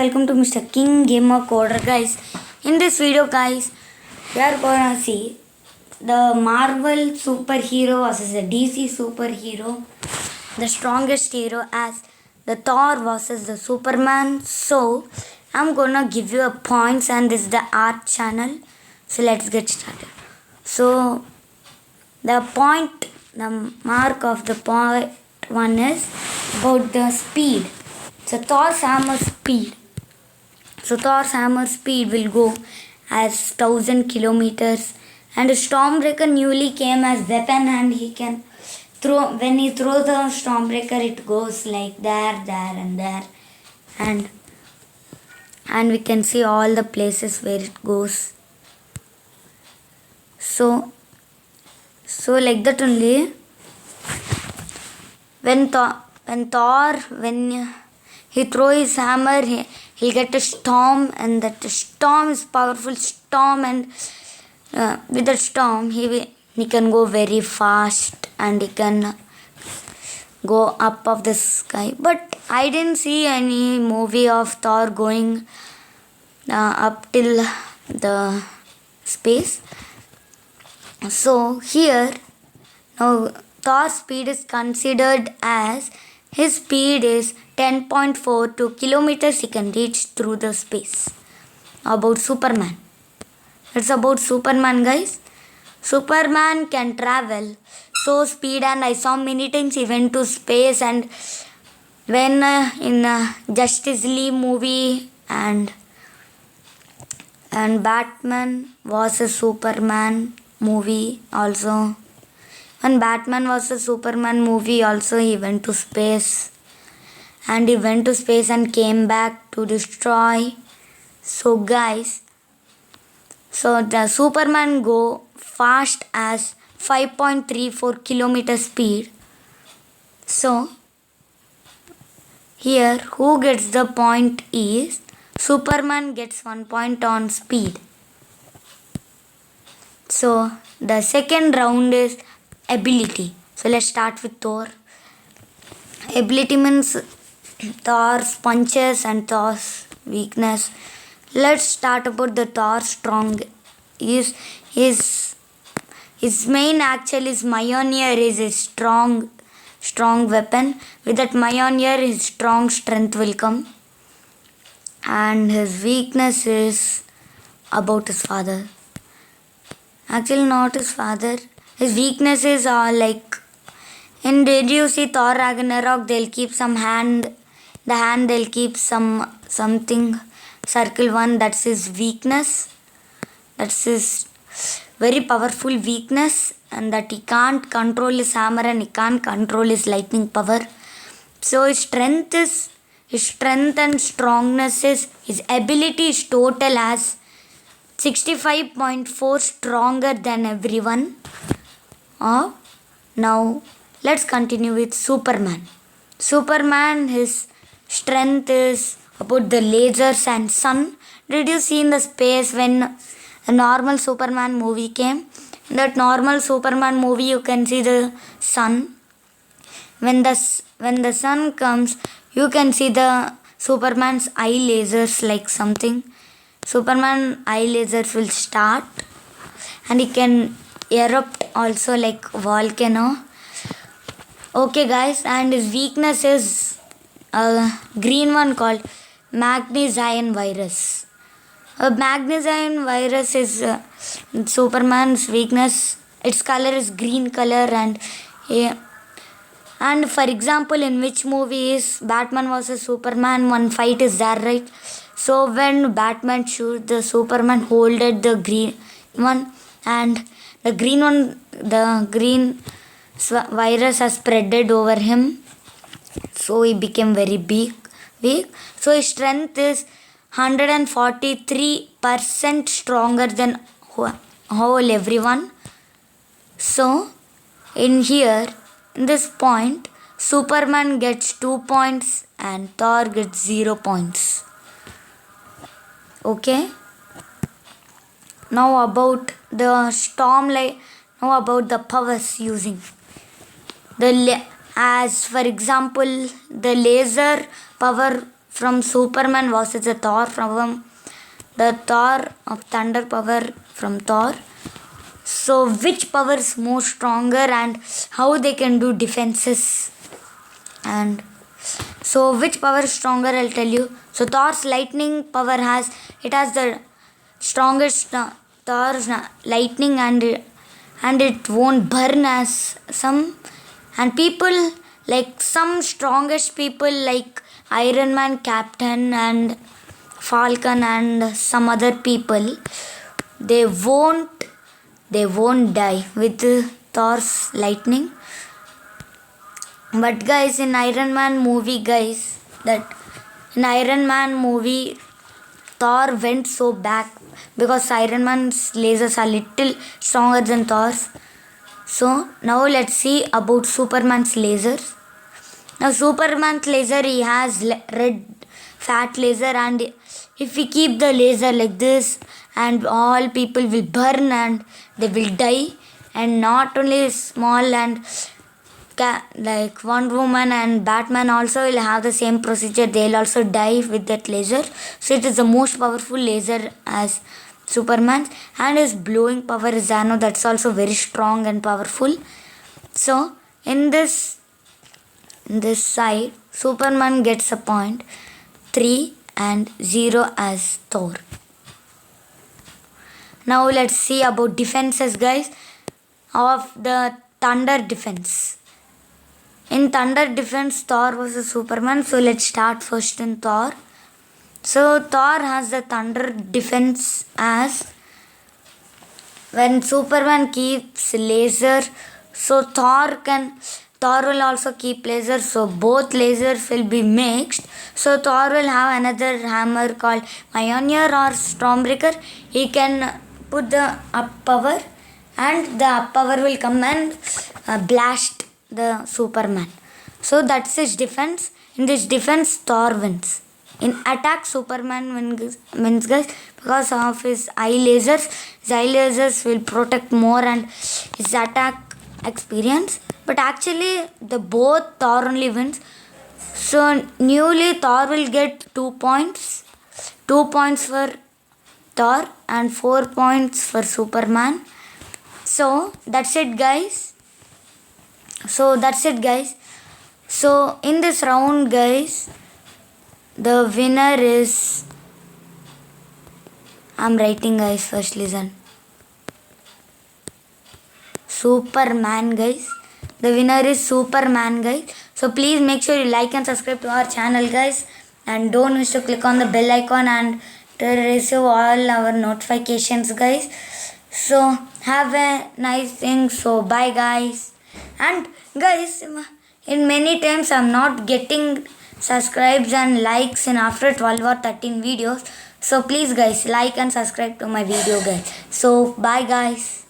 Welcome to Mr. King Gamer Coder, guys. In this video, guys, we are gonna see the Marvel superhero versus the DC superhero, the strongest hero as the Thor versus the Superman. So I'm gonna give you a points, and this is the art channel. So let's get started. So the mark of the point one is about the speed. So Thor's hammer speed. So Thor's hammer speed will go as 1,000 kilometers, and Stormbreaker newly came as weapon, and he can throw. When he throws the Stormbreaker, it goes like there, and there, and we can see all the places where it goes. So like that only. When he throw his hammer, he'll get a storm, and that storm is powerful storm, and with that storm he can go very fast, and he can go up of the sky. But I didn't see any movie of Thor going up till the space. So here now Thor's speed is considered as his speed is 10.42 kilometers he can reach through the space. About Superman. It's about Superman, guys. Superman can travel so speed, and I saw many times he went to space, and when in Justice League movie and Batman was a Superman movie also. When Batman was a Superman movie also, he went to space. And he went to space and came back to destroy. So guys, so the Superman go fast as 5.34 kilometer speed. So here who gets the point is Superman gets 1 point on speed. So the second round is ability. So let's start with Thor. Ability means Thor's punches and Thor's weakness. Let's start about the Thor strong. His main actually is Mjolnir is a strong weapon. With that Mjolnir, his strong strength will come. And his weakness is about his father. Actually not his father. His weaknesses are like, did you see Thor Ragnarok? They'll keep some hand, the hand they'll keep something, circle one, that's his weakness. That's his very powerful weakness, and that he can't control his hammer and he can't control his lightning power. So his strength and strongness is, his ability is total as 65.4 stronger than everyone. Now let's continue with Superman. Superman, his strength is about the lasers and sun. Did you see in the space when a normal Superman movie came? In that normal Superman movie you can see the sun. When the sun comes, you can see the Superman's eye lasers like something. Superman eye lasers will start, and he can erupt also like volcano. Okay guys, and his weakness is a green one called Magnesium virus. A Magnesium virus is Superman's weakness. Its color is green color, and for example, in which movie is Batman vs Superman, one fight is there, right? So when Batman shoots, the Superman holded the green one, and the green virus has spreaded over him. So he became very weak. So his strength is 143% stronger than whole everyone. So in this point, Superman gets 2 points and Thor gets 0 points. Okay. Now about the now about the powers using. As for example, the laser power from Superman versus the Thor from the Thor of thunder power from Thor. So which power is more stronger and how they can do defenses, and so which power is stronger I'll tell you. So Thor's lightning power has the strongest Thor's lightning, and it won't burn as some, and people like some strongest people like Iron Man, Captain and Falcon and some other people, they won't die with Thor's lightning. But guys, in Iron Man movie, Thor went so back because Iron Man's lasers are little stronger than Thor's. So now let's see about Superman's lasers. Now Superman's laser, he has red fat laser, and if we keep the laser like this, and all people will burn and they will die, and not only small and like Wonder Woman and Batman also will have the same procedure, they'll also die with that laser. So it is the most powerful laser as Superman's, and his blowing power is Zano, that's also very strong and powerful. So in this side, Superman gets a point 3 and 0 as Thor. Now let's see about defenses, guys, of the thunder defense. In thunder defense, Thor versus Superman. So let's start first in Thor. So Thor has the thunder defense as when Superman keeps laser, so Thor will also keep laser, so both lasers will be mixed. So Thor will have another hammer called Mjolnir or Stormbreaker. He can put the up power, and the up power will come and blast the Superman. So that's his defense. In this defense, Thor wins. In attack, Superman wins, guys, because of his eye lasers. His eye lasers will protect more and his attack experience. But actually, the both Thor only wins. So newly Thor will get 2 points. 2 points for Thor and 4 points for Superman. So that's it, guys. So in this round, guys, the winner is, I'm writing, guys, first listen. Superman, guys. The winner is Superman, guys. So please make sure you like and subscribe to our channel, guys, and don't miss to click on the bell icon and to receive all our notifications, guys. So have a nice thing. So bye, guys. And guys, in many times I'm not getting subscribes and likes in after 12 or 13 videos. So please, guys, like and subscribe to my video, guys. So bye, guys.